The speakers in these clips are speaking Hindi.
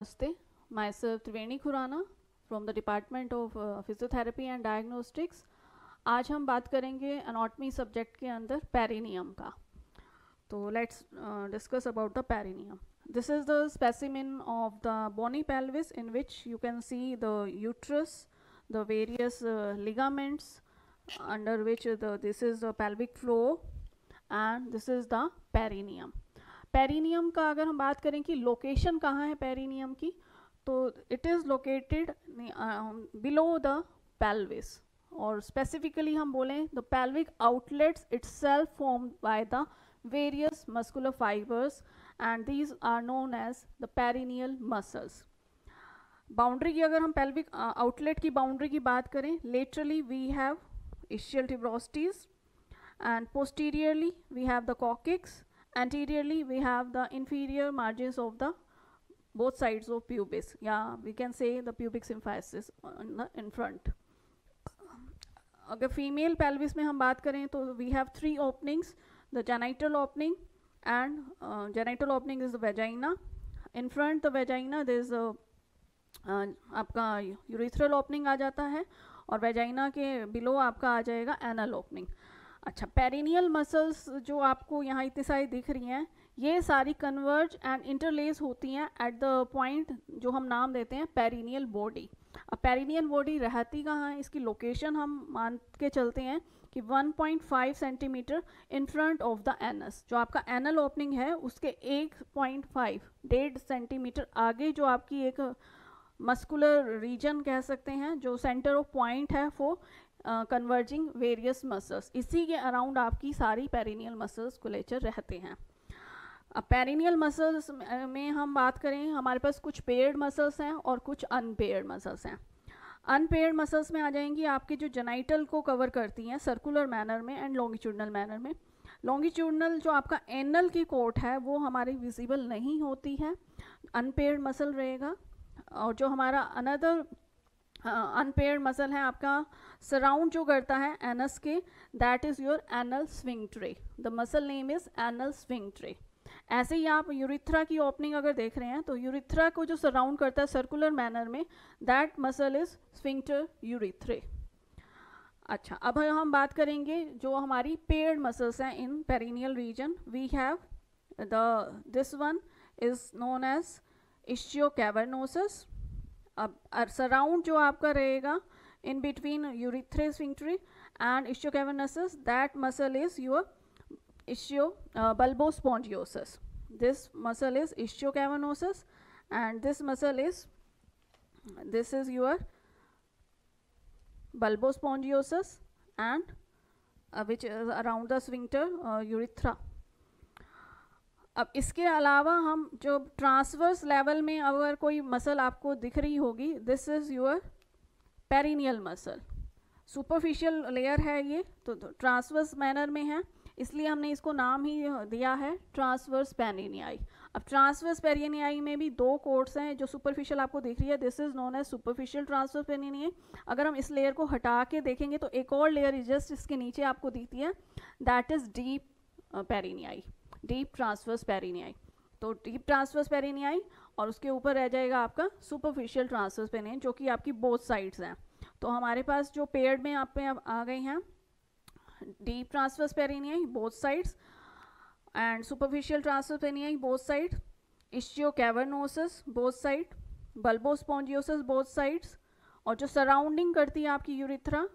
Namaste, myself Triveni Khurana from the Department of Physiotherapy and Diagnostics. आज हम बात करेंगे एनाटॉमी सब्जेक्ट के अंदर पेरिनियम का. तो let's discuss about the perineum. This is the specimen of the bony pelvis in which you can see the uterus, the various ligaments under which this is the pelvic floor and this is the perineum. Perineum का अगर हम बात करें कि लोकेशन कहाँ है पेरिनियम की, तो it is located below the pelvis, और स्पेसिफिकली हम बोलें the pelvic outlets itself formed by the various muscular fibres and these are known as the perineal muscles. Boundary की अगर हम पेल्विक आउटलेट की बाउंड्री की बात करें, laterally we have ischial tuberosities and posteriorly we have the coccyx. Anteriorly we have the inferior margins of the both sides of pubis. Yeah, we can say the pubic symphysis in front. अगर फीमेल pelvis में हम बात करें तो we have three openings. The genital opening and genital opening is the vagina. In front the vagina there is a आपका urethral opening आ जाता है, और वेजाइना के बिलो आपका आ जाएगा एनल ओपनिंग. अच्छा, पेरिनियल मसल्स जो आपको यहाँ इतनी सारी दिख रही हैं, ये सारी कन्वर्ज एंड इंटरलेस होती हैं एट द पॉइंट जो हम नाम देते हैं पेरिनियल बॉडी. अब पेरिनियल बॉडी रहती कहाँ है, इसकी लोकेशन हम मान के चलते हैं कि 1.5 centimetre in front of the anus. जो आपका एनल ओपनिंग है उसके 1.5 सेंटीमीटर आगे जो आपकी एक मस्कुलर रीजन कह सकते हैं, जो सेंटर ऑफ पॉइंट है फॉर कन्वर्जिंग वेरियस मसल्स, इसी के अराउंड आपकी सारी पेरिनियल मसल्स कुलेचर रहते हैं. अब पेरिनियल मसल्स में हम बात करें, हमारे पास कुछ पेयर्ड मसल्स हैं और कुछ अनपेयर्ड मसल्स हैं. अनपेयर्ड मसल्स में आ जाएंगी आपके जो जेनाइटल को कवर करती हैं सर्कुलर मैनर में एंड लॉन्गिट्यूडनल मैनर में. लॉन्गिट्यूडनल जो आपका एनल की कोट है वो हमारी विजिबल नहीं होती है, अनपेयर्ड मसल रहेगा. और जो हमारा अनदर अनपेयर्ड मसल है आपका सराउंड जो करता है एनस के, that is your anal sphincter. The muscle name is anal sphincter. ऐसे ही आप यूरिथ्रा की ओपनिंग अगर देख रहे हैं तो यूरिथ्रा को जो सराउंड करता है सर्कुलर मैनर में, दैट मसल इज स्फिंक्टर यूरिथ्रे. अच्छा, अब हम बात करेंगे जो हमारी पेयर्ड मसल्स हैं in perineal region. We have this one is known as ischiocavernosus. अब सराउंड जो आपका रहेगा in between urethral sphincter and ischiocavernosus, that muscle is your bulbospongiosus. This muscle is ischiocavernosus and this is your bulbospongiosus and which is around the sphincter urethra. अब इसके अलावा हम जो ट्रांसवर्स लेवल में अगर कोई मसल आपको दिख रही होगी, this is your perineal muscle. Superficial layer है ये, तो ट्रांसवर्स मैनर में है, इसलिए हमने इसको नाम ही दिया है ट्रांसवर्स पेरिनियाई. अब ट्रांसवर्स पेरिनियाई में भी दो कोट्स हैं. जो सुपरफिशियल आपको दिख रही है, this is known as superficial transverse perinei. अगर हम इस लेयर को हटा के देखेंगे तो एक और लेयर जस्ट इसके नीचे आपको दिखती है, that is deep perinei, deep transverse perinei. तो डीप ट्रांसवर्स पेरिनियाई और उसके ऊपर रह जाएगा आपका सुपरफिशियल ट्रांसवर्स पेरिनियाई, जो कि आपकी बोथ साइड्स हैं. तो हमारे पास जो पेयर्ड में आप पे आ गई हैं, deep transverse perineum both sides and superficial transverse perineum both sides, ischiocavernosus both side, bulbospongiosus both sides, और जो सराउंडिंग करती है आपकी यूरिथ्रा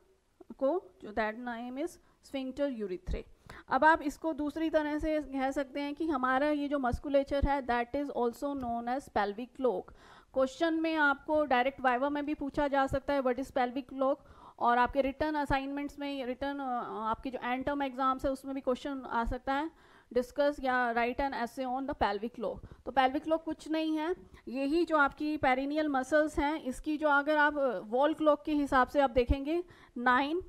को, जो दैट नेम इज स्फिंक्टर यूरिथ्रे. अब आप इसको दूसरी तरह से कह सकते हैं कि हमारा ये जो मस्कुलेचर है that is also known as pelvic cloak. Question में आपको डायरेक्ट वाइवा में भी पूछा जा सकता है व्हाट इज पेल्विक क्लोक, और आपके रिटर्न असाइनमेंट्स में, रिटर्न आपके जो एंड टर्म एग्जाम्स है उसमें भी क्वेश्चन आ सकता है, डिस्कस या write an essay on the pelvic cloak. तो पेल्विक क्लोक कुछ नहीं है, यही जो आपकी पेरिनियल मसल्स हैं, इसकी जो अगर आप वॉल क्लोक के हिसाब से आप देखेंगे, 9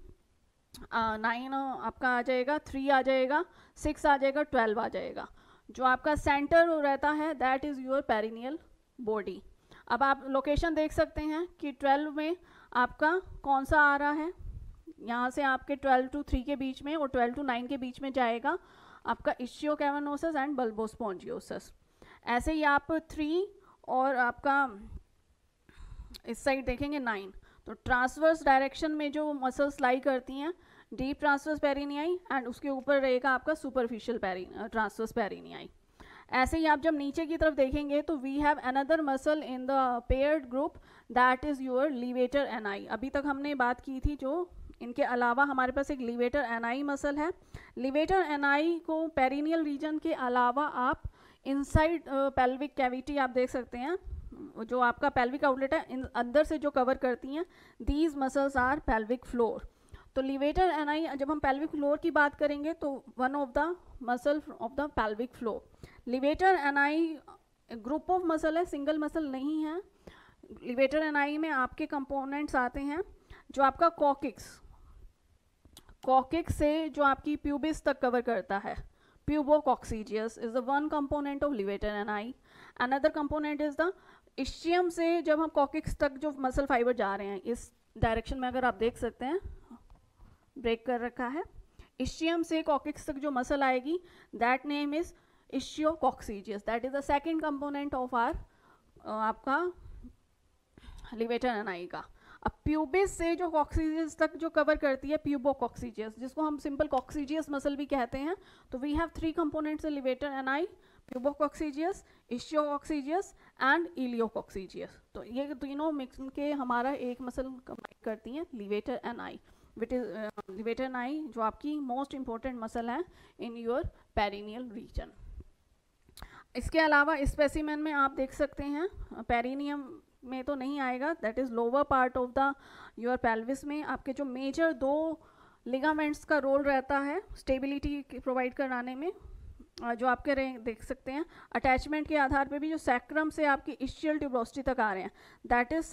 आपका आ जाएगा, 3 आ जाएगा, 6 आ जाएगा, 12 आ जाएगा. जो आपका सेंटर रहता है that is your perineal body. अब आप लोकेशन देख सकते हैं कि 12 में आपका कौन सा आ रहा है, यहाँ से आपके 12 to 3 के बीच में और 12 to 9 के बीच में जाएगा आपका इश्चियोकैवर्नोसस एंड बल्बोस्पोंजियोसस. ऐसे ही आप 3 और आपका इस साइड देखेंगे 9। तो ट्रांसवर्स डायरेक्शन में जो मसल्स लाई करती हैं डीप ट्रांसवर्स पेरिनियाई, एंड उसके ऊपर रहेगा आपका सुपरफिशियल ट्रांसवर्स पेरिनियाई। ऐसे ही आप जब नीचे की तरफ देखेंगे तो we have another muscle in the paired group, that is your levator ani. अभी तक हमने बात की थी जो इनके अलावा हमारे पास एक लीवेटर एनआई मसल है। लीवेटर एनआई को पेरिनियल रीजन के अलावा आप इनसाइड पेल्विक कैविटी आप देख सकते हैं, जो आपका पेल्विक आउटलेट है इन अंदर से जो कवर करती हैं, these muscles are pelvic floor. तो लीवेटर एनआई जब हम पेल्विक फ्लोर की बात करेंगे तो one of the muscle of the pelvic floor. Levator ani group of muscle है, सिंगल मसल नहीं है। लीवेटर एनआई में आपके कंपोनेंट्स आते हैं जो आपका कॉकिक्स से जो आपकी प्यूबिस तक कवर करता है, pubococcygeus is the one component of levator ani. Another component is the ischium से जब हम कॉकिक्स तक जो मसल फाइबर जा रहे हैं, इस डायरेक्शन में अगर आप देख सकते हैं ब्रेक कर रखा है, इस्चियम से कॉकिक्स तक जो मसल आएगी that name is ischiococcygeus, that is the second component of our आपका लीवेटर एनआई का। अब प्यूबिस से जो कॉक्सीजियस तक जो कवर करती है प्यूबोकॉक्सीजियस, जिसको हम सिंपल कॉक्सीजियस मसल भी कहते हैं। तो we have 3 components in levator ani, pubococcygeus, ischiococcygeus and iliococcygeus. तो ये तीनों मिक्स के हमारा एक मसल कंबाइन करती हैं लीवेटर एनआई, विच इज लीवेटर एनआई जो आपकी मोस्ट इंपॉर्टेंट मसल है इन योर पेरिनियल रीजन। इसके अलावा स्पेसिमेन में आप देख सकते हैं, पेरिनियम में तो नहीं आएगा, that is lower part of the your pelvis में आपके जो मेजर 2 लिगामेंट्स का रोल रहता है स्टेबिलिटी प्रोवाइड कराने में, जो आपके देख सकते हैं अटैचमेंट के आधार पे भी जो सैक्रम से आपकी इस्चियल ट्यूब्रोसिटी तक आ रहे हैं, दैट इज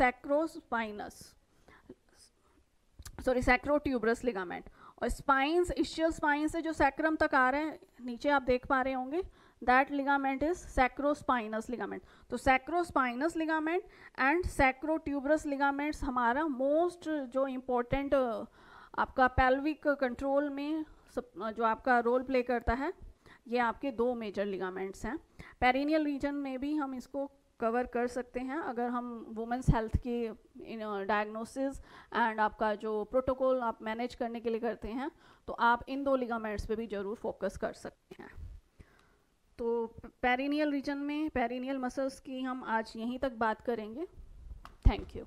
सैक्रोट्यूबरस लिगामेंट। और स्पाइंस, इस्चियल स्पाइन से जो सैक्रम तक आ रहे हैं, नीचे आप देख पा रहे होंगे, दैट लिगामेंट इज सैक्रोस्पाइनस लिगामेंट। तो सैक्रोस्पाइनस लिगामेंट एंड सैक्रोट्यूबरस लिगामेंट्स हमारा मोस्ट जो इम्पोर्टेंट आपका पेल्विक कंट्रोल में जो आपका रोल प्ले करता है, ये आपके 2 मेजर लिगामेंट्स हैं। पेरिनियल रीजन में भी हम इसको कवर कर सकते हैं अगर हम वुमेंस हेल्थ की डायग्नोसिस एंड आपका जो प्रोटोकॉल आप मैनेज करने के लिए करते हैं, तो आप इन 2 लिगामेंट्स पे भी ज़रूर फोकस कर सकते हैं। तो पेरिनियल रीजन में पेरिनियल मसल्स की हम आज यहीं तक बात करेंगे। Thank you.